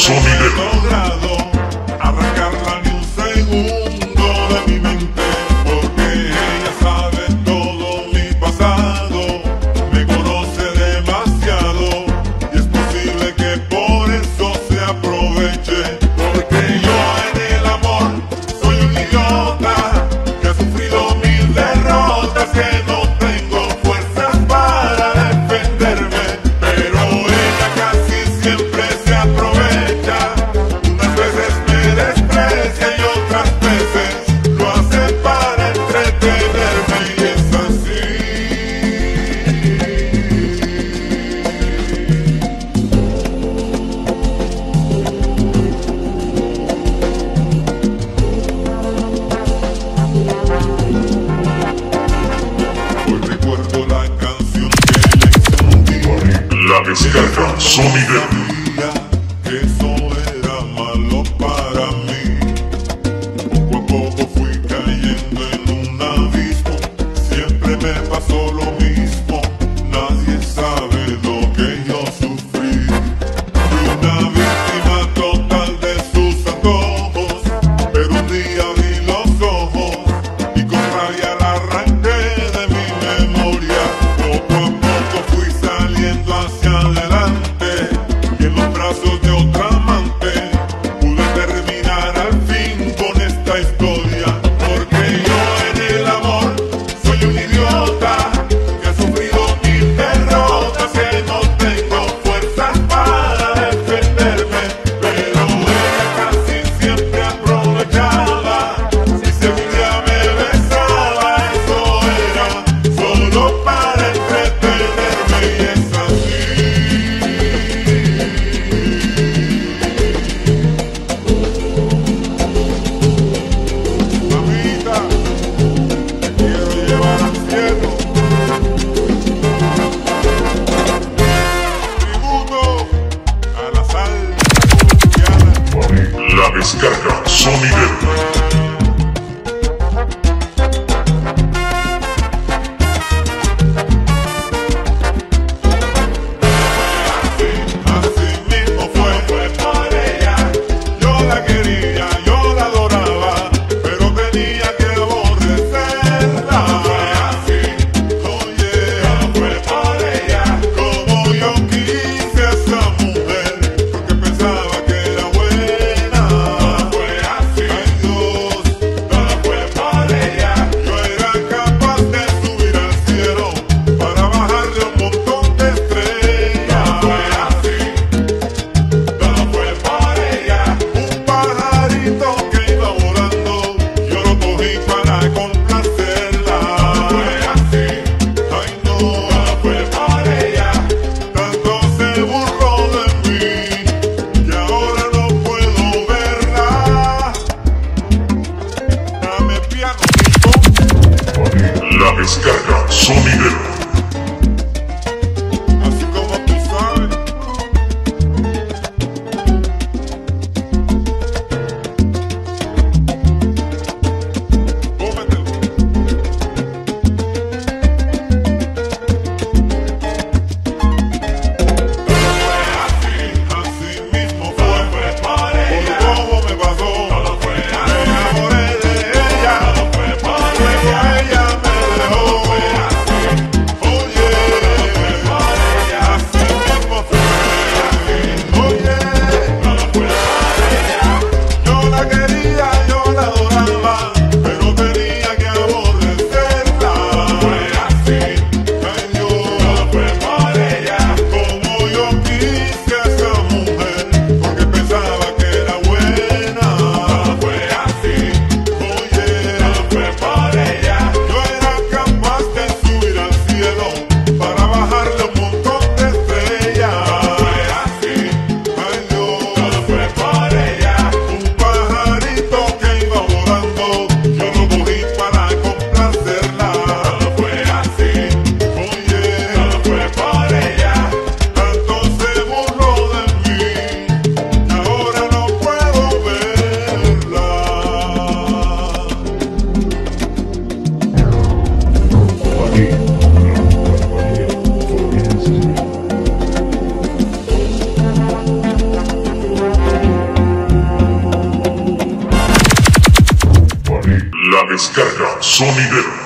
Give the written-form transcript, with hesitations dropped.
Sonido. logrado arrancarla ni un segundo de mi mente, porque ella sabe todo mi pasado, me conoce demasiado y es posible que por eso se aproveche, porque yo en el amor soy un idiota que ha sufrido mil derrotas, que no tengo fuerzas para defenderme, pero ella casi siempre se aprovecha. Unas veces me desprecia y otras veces lo hace para entretenerme, y es así. Hoy recuerdo la canción que le hice un día. La descarga Sonido. Sabía que eso era malo para mí. Poco a poco fui cayendo en un abismo. Siempre me pasó lo mismo. Nadie sabe lo que yo sufrí. Fui una víctima total de sus antojos, pero un día abrí los ojos y con rabia la arranqué de mi memoria. Poco a poco fui saliendo hacia adelante y en los brazos de otra amante pude terminar al fin con esta historia, porque yo en el amor soy un idiota que ha sufrido mil derrotas, que no tengo fuerzas para defenderme, pero ella casi siempre aprovechaba. Si se un día me besaba, eso era solo para entretenerme, y es así. Mamita, te quiero llevar al cielo. Tributo a la salsa colombiana. La descarga Sonido. Así mismo fue por ella. Yo la quería, yo la adoraba, pero tenía que aborrecerla. Fue así, oye, fue por ella. Como yo quise a esa mujer, porque pensaba que era buena. Fue así, ay Dios, sonidera.